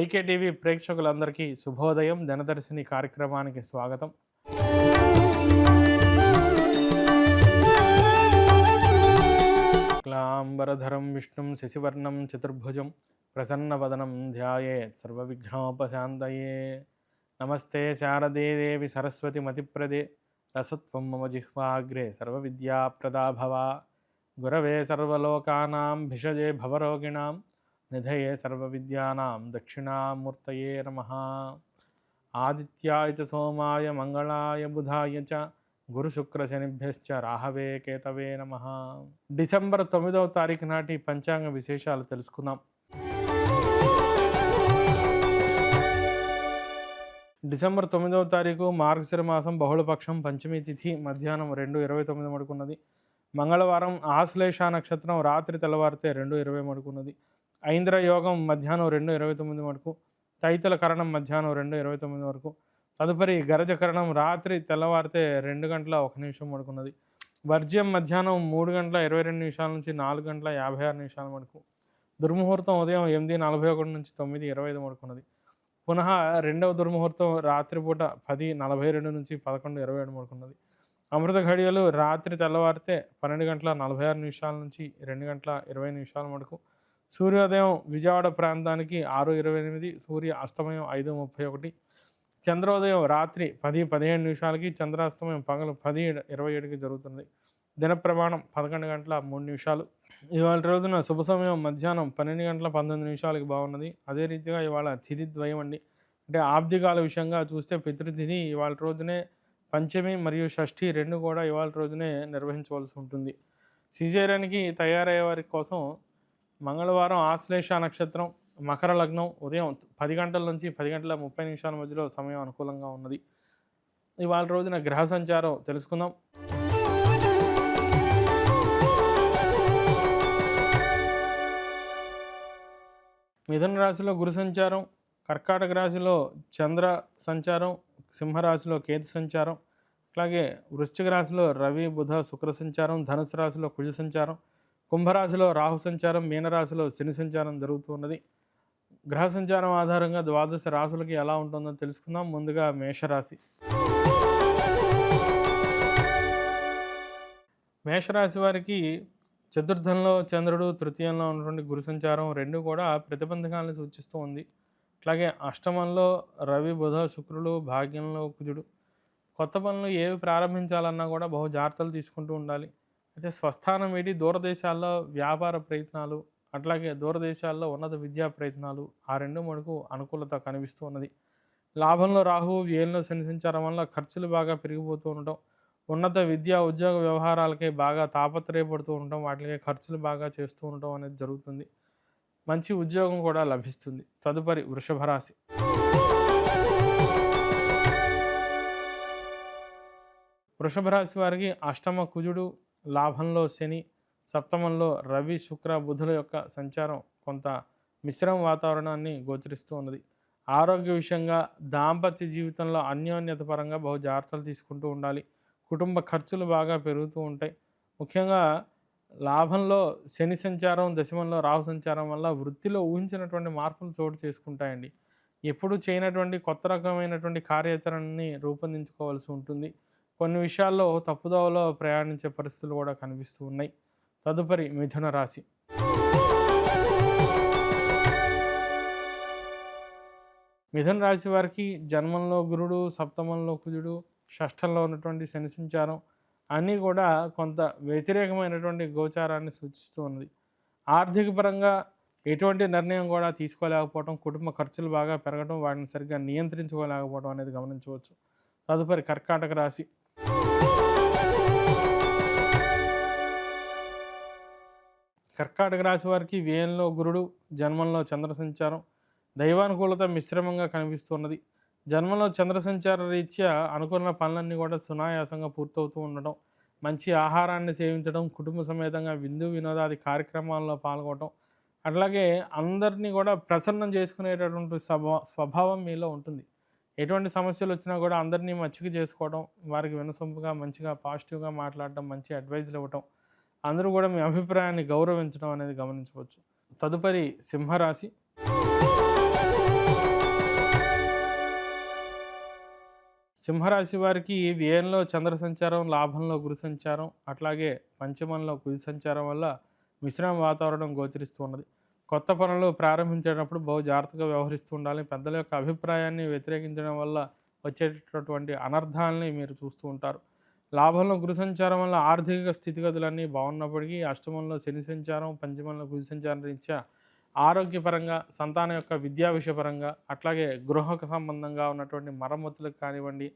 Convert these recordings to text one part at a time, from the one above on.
YK TV ప్రేక్షకులందరికీ శుభోదయం. దినదర్శిని కార్యక్రమానికి స్వాగతం. క్లాంబరధరం విష్ణుం శశివర్ణం చతుర్భుజం ప్రసన్నవదనం ధ్యాయేత్ సర్వవిఘ్నోపశాంతయే. నమస్తే శారదే దేవి సరస్వతి మతిప్రదే రసత్వం మమ జిహ్వాగ్రే సర్వవిద్యాప్రదా భవ. గురవే సర్వలోకానాం భిషజే భవరోగిణాం నిధయే సర్వవిద్యానాం దక్షిణామూర్తయే నమః. ఆదిత్యాయ చ సోమాయ మంగళాయ బుధాయ చ గురుశుక్రశనిభ్యశ్చ రాహవే కేతవే నమః. డిసెంబర్ 9వ తారీఖు నాటి పంచాంగ విశేషాలు తెలుసుకుందాం. డిసెంబర్ 9వ తారీఖు మార్గశిర మాసం, బహుళపక్షం, పంచమి తిథి మధ్యాహ్నం 2:29 మడుకున్నది. మంగళవారం ఆశ్లేష నక్షత్రం రాత్రి తెల్లవారితే 2:20 మడుకున్నది. ఐంద్ర యోగం మధ్యాహ్నం 2:29 వరకు, తైతల కరణం మధ్యాహ్నం 2:29 వరకు, తదుపరి గరజకరణం రాత్రి తెల్లవారితే 2:01 పడుకున్నది. వర్జ్యం మధ్యాహ్నం 3:22 నుంచి 4:56 వరకు. దుర్ముహూర్తం ఉదయం 8:41 నుంచి 9:25 పడుకున్నది. పునః రెండవ దుర్ముహూర్తం రాత్రిపూట 10:42 నుంచి 11:27 పడుకున్నది. అమృత ఘడియలు రాత్రి తెల్లవారితే 12:46 నుంచి 2:20 వరకు. సూర్యోదయం విజయవాడ ప్రాంతానికి 6:28, సూర్య అస్తమయం 5:31, చంద్రోదయం రాత్రి 10:17, చంద్రాస్తమయం పగలు 10:27 జరుగుతుంది. దిన ప్రమాణం 11:03. ఇవాళ రోజున శుభ సమయం మధ్యాహ్నం 12:19 బాగున్నది. అదే రీతిగా ఇవాళ తిథి ద్వయం అండి. అంటే ఆబ్దికాల విషయంగా చూస్తే పితృతిథి ఇవాళ రోజునే పంచమి మరియు షష్ఠి రెండు కూడా ఇవాళ రోజునే నిర్వహించవలసి ఉంటుంది. సిజేరియన్కి తయారయ్యే వారి కోసం మంగళవారం ఆశ్లేష నక్షత్రం, మకర లగ్నం ఉదయం 10 గంటల నుంచి 10:30 మధ్యలో సమయం అనుకూలంగా ఉన్నది. ఇవాళ రోజున గ్రహ సంచారం తెలుసుకుందాం. మిథున రాశిలో గురు సంచారం, కర్కాటక రాశిలో చంద్ర సంచారం, సింహరాశిలో కేతు సంచారం, అలాగే వృశ్చిక రాశిలో రవి బుధ శుక్ర సంచారం, ధనుసు రాశిలో కుజ సంచారం, కుంభరాశిలో రాహు సంచారం, మీనరాశిలో శని సంచారం జరుగుతున్నది. గ్రహ సంచారం ఆధారంగా ద్వాదశ రాశులకి ఎలా ఉంటుందో తెలుసుకుందాం. ముందుగా మేషరాశి. మేషరాశి వారికి చతుర్థంలో చంద్రుడు, తృతీయంలో ఉన్నటువంటి గురు సంచారం రెండు కూడా ప్రతిబంధకాలను సూచిస్తూ ఉంది. అలాగే అష్టమంలో రవి బుధ శుక్రులు, భాగ్యంలో కుజుడు. కొత్త పనులు ఏవి ప్రారంభించాలన్నా కూడా బహు జాగ్రత్తలు తీసుకుంటూ ఉండాలి. అయితే స్వస్థానం వీడి దూరదేశాల్లో వ్యాపార ప్రయత్నాలు, అట్లాగే దూరదేశాల్లో ఉన్నత విద్యా ప్రయత్నాలు ఆ రెండు మటుకు అనుకూలత కనిపిస్తూ ఉన్నది. లాభంలో రాహువు, వ్యయంలో శని సంచారం వల్ల ఖర్చులు బాగా పెరిగిపోతూ ఉండటం, ఉన్నత విద్యా ఉద్యోగ వ్యవహారాలకే బాగా తాపత్రయపడుతూ ఉండటం, వాటికి ఖర్చులు బాగా చేస్తూ ఉండటం అనేది జరుగుతుంది. మంచి ఉద్యోగం కూడా లభిస్తుంది. తదుపరి వృషభ రాశి. వృషభ రాశి వారికి అష్టమ కుజుడు, లాభంలో శని, సప్తమంలో రవి శుక్ర బుధుల యొక్క సంచారం కొంత మిశ్రమ వాతావరణాన్ని గోచరిస్తూ ఉన్నది. ఆరోగ్య విషయంగా, దాంపత్య జీవితంలో అన్యోన్యత పరంగా బహు జాగ్రత్తలు తీసుకుంటూ ఉండాలి. కుటుంబ ఖర్చులు బాగా పెరుగుతూ ఉంటాయి. ముఖ్యంగా లాభంలో శని సంచారం, దశమంలో రాహు సంచారం వల్ల వృత్తిలో ఊహించినటువంటి మార్పులు చోటు చేసుకుంటాయండి. ఎప్పుడు చేయనటువంటి కొత్త రకమైనటువంటి కార్యాచరణని రూపొందించుకోవాల్సి ఉంటుంది. కొన్ని విషయాల్లో తప్పుదోవలో ప్రయాణించే పరిస్థితులు కూడా కనిపిస్తూ ఉన్నాయి. తదుపరి మిథున రాశి. మిథున రాశి వారికి జన్మంలో గురుడు, సప్తమంలో కుజుడు, షష్ఠంలో ఉన్నటువంటి శని సంచారం అన్నీ కూడా కొంత వ్యతిరేకమైనటువంటి గోచారాన్ని సూచిస్తూ ఉన్నది. ఆర్థిక పరంగా ఎటువంటి నిర్ణయం కూడా తీసుకోలేకపోవడం, కుటుంబ ఖర్చులు బాగా పెరగడం, వాటిని సరిగ్గా నియంత్రించుకోలేకపోవడం అనేది గమనించవచ్చు. తదుపరి కర్కాటక రాశి. కర్కాటక రాశి వారికి వ్యయంలో గురుడు, జన్మంలో చంద్ర సంచారం, దైవానుకూలత మిశ్రమంగా కనిపిస్తున్నది. జన్మంలో చంద్ర సంచార రీత్యా అనుకున్న పనులన్నీ కూడా సునాయాసంగా పూర్తవుతూ ఉండడం, మంచి ఆహారాన్ని సేవించడం, కుటుంబ సమేతంగా విందు వినోదాది కార్యక్రమాల్లో పాల్గొనడం, అట్లాగే అందరినీ కూడా ప్రసన్నం చేసుకునేటటువంటి స్వభావం మీలో ఉంటుంది. ఎటువంటి సమస్యలు వచ్చినా కూడా అందరినీ మచ్చిక చేసుకోవడం, వారికి వినసొంపుగా మంచిగా పాజిటివ్గా మాట్లాడటం, మంచి అడ్వైజులు ఇవ్వటం, అందరూ కూడా మీ అభిప్రాయాన్ని గౌరవించడం అనేది గమనించవచ్చు. తదుపరి సింహరాశి. సింహరాశి వారికి వ్యయంలో చంద్ర సంచారం, లాభంలో గురు సంచారం, అట్లాగే పంచమంలో కుజ సంచారం వల్ల మిశ్రమ వాతావరణం గోచరిస్తూ ఉన్నది. కొత్త పనులు ప్రారంభించేటప్పుడు బహు జాగ్రత్తగా వ్యవహరిస్తూ ఉండాలి. పెద్దల యొక్క అభిప్రాయాన్ని వ్యతిరేకించడం వల్ల వచ్చేటటువంటి అనర్థాలని మీరు చూస్తూ ఉంటారు. లాభంలో గురు సంచారం వల్ల ఆర్థిక స్థితిగతులన్నీ బాగున్నప్పటికీ అష్టమంలో శని సంచారం, పంచమంలో కుజ సంచారం రీత్యా ఆరోగ్యపరంగా, సంతానం యొక్క విద్యా విషయపరంగా, అట్లాగే గృహకు సంబంధంగా ఉన్నటువంటి మరమ్మతులకు కానివ్వండి,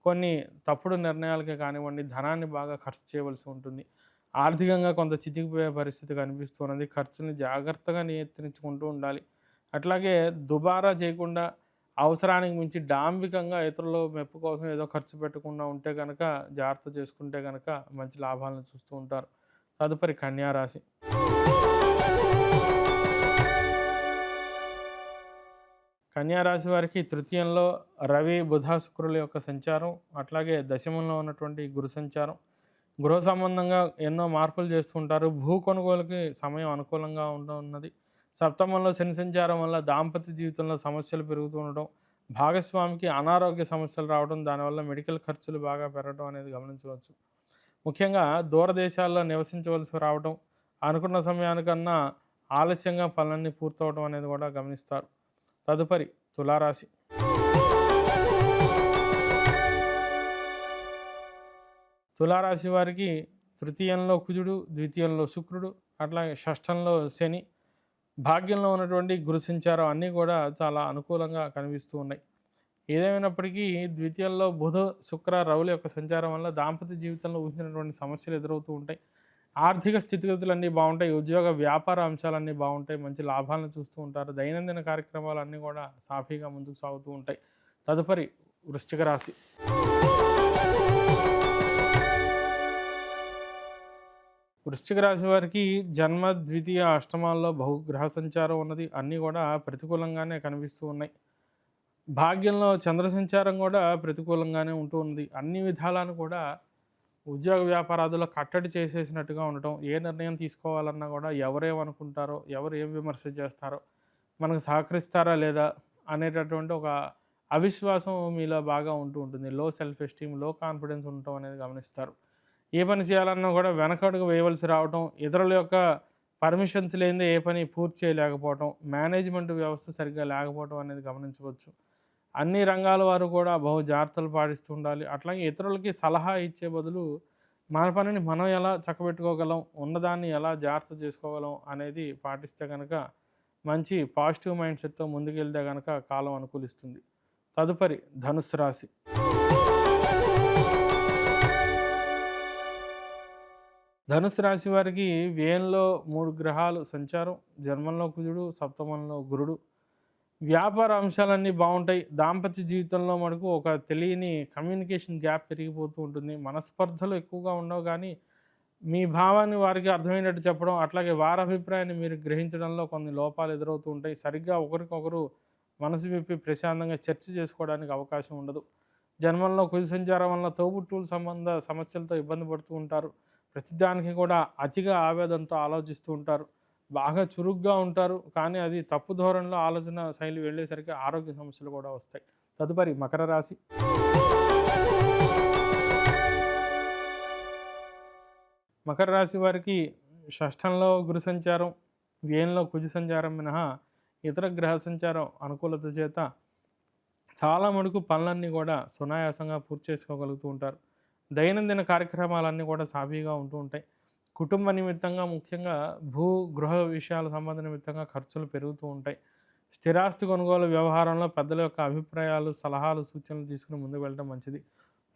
కొన్ని తప్పుడు నిర్ణయాలకే కానివ్వండి, ధనాన్ని బాగా ఖర్చు చేయవలసి ఉంటుంది. ఆర్థికంగా కొంత చితికిపోయే పరిస్థితి కనిపిస్తున్నది. ఖర్చుని జాగ్రత్తగా నియంత్రించుకుంటూ ఉండాలి. అట్లాగే దుబారా చేయకుండా అవసరానికి మించి డాంభికంగా ఇతరుల మెప్పు కోసం ఏదో ఖర్చు పెట్టకుండా ఉంటే గనక, జాగ్రత్త చేసుకుంటే గనక మంచి లాభాలను చూస్తూ ఉంటారు. తదుపరి కన్యా రాశి. కన్యా రాశి వారికి తృతీయంలో రవి, బుధ, శుక్రుల యొక్క సంచారం, అట్లాగే దశమంలో ఉన్నటువంటి గురు సంచారం. గృహ సంబంధంగా ఎన్నో మార్పులు చేస్తూ ఉంటారు. భూ కొనుగోలుకి సమయం అనుకూలంగా ఉన్నది. సప్తమంలో శని సంచారం వల్ల దాంపత్య జీవితంలో సమస్యలు పెరుగుతూ ఉండడం, భాగస్వామికి అనారోగ్య సమస్యలు రావడం, దానివల్ల మెడికల్ ఖర్చులు బాగా పెరగడం అనేది గమనించవచ్చు. ముఖ్యంగా దూరదేశాల్లో నివసించవలసి రావడం, అనుకున్న సమయానికన్నా ఆలస్యంగా పనులన్నీ పూర్తవడం అనేది కూడా గమనిస్తారు. తదుపరి తులారాశి. తులారాశి వారికి తృతీయంలో కుజుడు, ద్వితీయంలో శుక్రుడు, అట్లాగే షష్ఠంలో శని, భాగ్యంలో ఉన్నటువంటి గురు సంచారం అన్నీ కూడా చాలా అనుకూలంగా కనిపిస్తూ ఉన్నాయి. ఏదేమైనప్పటికీ ద్వితీయంలో బుధ, శుక్ర, రవుల యొక్క సంచారం వల్ల దాంపత్య జీవితంలో ఊహించినటువంటి సమస్యలు ఎదురవుతూ ఉంటాయి. ఆర్థిక స్థితిగతులన్నీ బాగుంటాయి. ఉద్యోగ వ్యాపార అంశాలన్నీ బాగుంటాయి. మంచి లాభాలను చూస్తూ ఉంటారు. దైనందిన కార్యక్రమాలన్నీ కూడా సాఫీగా ముందుకు సాగుతూ ఉంటాయి. తదుపరి వృశ్చిక రాశి. వృశ్చిక రాశి వారికి జన్మ, ద్వితీయ, అష్టమాల్లో బహుగ్రహ సంచారం ఉన్నది. అన్నీ కూడా ప్రతికూలంగానే కనిపిస్తూ ఉన్నాయి. భాగ్యంలో చంద్ర సంచారం కూడా ప్రతికూలంగానే ఉంటూ ఉంది. అన్ని విధాలను కూడా ఉద్యోగ వ్యాపారాదులో కట్టడి చేసేసినట్టుగా ఉండటం, ఏ నిర్ణయం తీసుకోవాలన్నా కూడా ఎవరేమనుకుంటారో, ఎవరు ఏం విమర్శ చేస్తారో, మనకు సహకరిస్తారా లేదా అనేటటువంటి ఒక అవిశ్వాసం మీలో బాగా ఉంటూ ఉంటుంది. లో సెల్ఫ్ ఎస్టీమ్, లో కాన్ఫిడెన్స్ ఉండటం అనేది గమనిస్తారు. ఏ పని చేయాలన్నా కూడా వెనకడుగు వేయవలసి రావటం, ఇతరుల యొక్క పర్మిషన్స్ లేనిదే ఏ పని పూర్తి చేయలేకపోవటం, మేనేజ్మెంట్ వ్యవస్థ సరిగ్గా లేకపోవటం అనేది గమనించవచ్చు. అన్ని రంగాల వారు కూడా బహు జాగ్రత్తలు పాటిస్తూ ఉండాలి. అట్లాగే ఇతరులకి సలహా ఇచ్చే బదులు మన పనిని మనం ఎలా చక్కబెట్టుకోగలం, ఉన్నదాన్ని ఎలా జాగ్రత్త చేసుకోగలం అనేది పాటిస్తే కనుక మంచి పాజిటివ్ మైండ్ సెట్తో ముందుకెళ్తే కనుక కాలం అనుకూలిస్తుంది. తదుపరి ధనుస్సు రాశి. ధనుస్సు రాశి వారికి వ్యయంలో 3 గ్రహాలు సంచారం, జన్మంలో కుజుడు, సప్తమంలో గురుడు. వ్యాపార అంశాలన్నీ బాగుంటాయి. దాంపత్య జీవితంలో మనకు ఒక తెలియని కమ్యూనికేషన్ గ్యాప్ పెరిగిపోతూ ఉంటుంది. మనస్పర్ధలు ఎక్కువగా ఉండవు కానీ మీ భావాన్ని వారికి అర్థమైనట్టు చెప్పడం, అట్లాగే వారి అభిప్రాయాన్ని మీరు గ్రహించడంలో కొన్ని లోపాలు ఎదురవుతూ ఉంటాయి. సరిగ్గా ఒకరికొకరు మనసు విప్పి ప్రశాంతంగా చర్చ చేసుకోవడానికి అవకాశం ఉండదు. జన్మంలో కుజ సంచారం వల్ల తోబుట్టువుల సంబంధ సమస్యలతో ఇబ్బంది పడుతూ ఉంటారు. ప్రతిదానికి కూడా అతిగా ఆవేదనతో ఆలోచిస్తూ ఉంటారు. బాగా చురుగ్గా ఉంటారు కానీ అది తప్పు ధోరణిలో ఆలోచన శైలి వెళ్ళేసరికి ఆరోగ్య సమస్యలు కూడా వస్తాయి. తదుపరి మకర రాశి. మకర రాశి వారికి షష్ఠంలో గురు సంచారం, వ్యయంలో కుజ సంచారం మినహా ఇతర గ్రహ సంచారం అనుకూలత చేత చాలా మటుకు పనులన్నీ కూడా సునాయాసంగా పూర్తి చేసుకోగలుగుతూ ఉంటారు. దైనందిన కార్యక్రమాలన్నీ కూడా సాఫీగా ఉంటూ ఉంటాయి. కుటుంబ నిమిత్తంగా ముఖ్యంగా గృహ విషయాల సంబంధ నిమిత్తంగా ఖర్చులు పెరుగుతూ ఉంటాయి. స్థిరాస్తి కొనుగోలు వ్యవహారంలో పెద్దల యొక్క అభిప్రాయాలు, సలహాలు, సూచనలు తీసుకుని ముందుకు వెళ్ళడం మంచిది.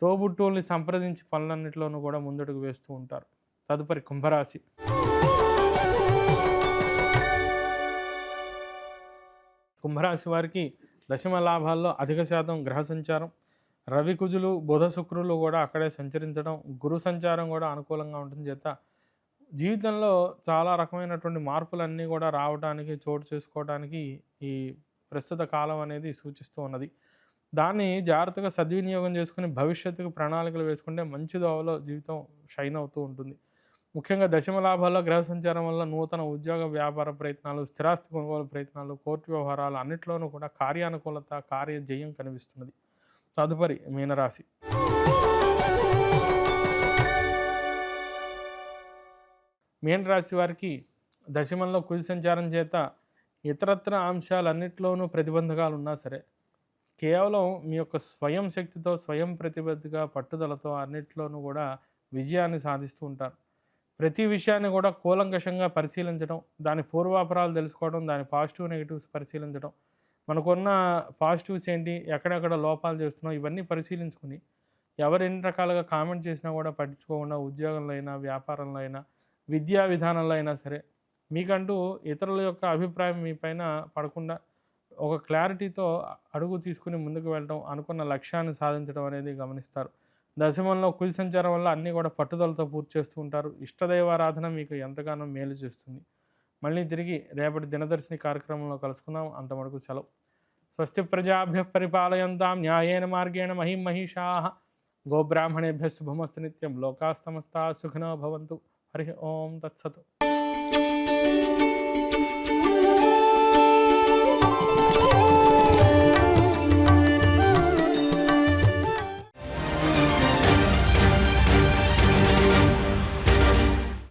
తోబుట్టువుల్ని సంప్రదించి పనులన్నింటిలోనూ కూడా ముందడుగు వేస్తూ ఉంటారు. తదుపరి కుంభరాశి. కుంభరాశి వారికి దశమ లాభాల్లో అధిక శాతం గ్రహ సంచారం, రవి, కుజులు, బుధ, శుక్రులు కూడా అక్కడే సంచరించడం, గురు సంచారం కూడా అనుకూలంగా ఉంటుంది చేత జీవితంలో చాలా రకమైనటువంటి మార్పులన్నీ కూడా రావడానికి, చోటు చేసుకోవడానికి ఈ ప్రస్తుత కాలం అనేది సూచిస్తూ ఉన్నది. దాన్ని జాగ్రత్తగా సద్వినియోగం చేసుకుని భవిష్యత్తుకు ప్రణాళికలు వేసుకుంటే మంచి దోవలో జీవితం షైన్ అవుతూ ఉంటుంది. ముఖ్యంగా దశమ లాభాల్లో గ్రహ సంచారం వల్ల నూతన ఉద్యోగ వ్యాపార ప్రయత్నాలు, స్థిరాస్తి కొనుగోలు ప్రయత్నాలు, కోర్టు వ్యవహారాలు అన్నింటిలోనూ కూడా కార్యానుకూలత, కార్యజయం కనిపిస్తున్నది. తదుపరి మీనరాశి. మీనరాశి వారికి దశమంలో కుజ సంచారం చేత ఇతరత్ర అంశాలన్నిటిలోనూ ప్రతిబంధకాలు ఉన్నా సరే, కేవలం మీ యొక్క స్వయం శక్తితో, స్వయం ప్రతిబద్ధగా, పట్టుదలతో అన్నిటిలోనూ కూడా విజయాన్ని సాధిస్తూ ఉంటారు. ప్రతి విషయాన్ని కూడా కూలంకషంగా పరిశీలించడం, దాని పూర్వాపరాలు తెలుసుకోవడం, దాని పాజిటివ్ నెగిటివ్స్ పరిశీలించడం, మనకున్న పాజిటివ్స్ ఏంటి, ఎక్కడెక్కడ లోపాలు చేస్తున్నాం, ఇవన్నీ పరిశీలించుకుని ఎవరు ఎన్ని రకాలుగా కామెంట్ చేసినా కూడా పట్టించుకోకుండా ఉద్యోగంలో అయినా, వ్యాపారంలో అయినా, విద్యా విధానంలో అయినా సరే మీకంటూ ఇతరుల యొక్క అభిప్రాయం మీ పైన పడకుండా ఒక క్లారిటీతో అడుగు తీసుకుని ముందుకు వెళ్ళడం, అనుకున్న లక్ష్యాన్ని సాధించడం అనేది గమనిస్తారు. దశమంలో కుజ సంచారం వల్ల అన్నీ కూడా పట్టుదలతో పూర్తి చేస్తూ ఉంటారు. ఇష్టదైవారాధన మీకు ఎంతగానో మేలు చేస్తుంది. మళ్ళీ తిరిగి రేపటి దినదర్శిని కార్యక్రమంలో కలుసుకుందాం. అంతవరకు సెలవు. స్వస్తి ప్రజాభ్యః పరిపాలయంతాం న్యాయేన మార్గేణ మహిం మహిషాః. గోబ్రాహ్మణేభ్యः శుభమస్తు నిత్యం. లోకాः సమస్తాः సుఖినో భవంతు. హరి ఓం తత్సత్.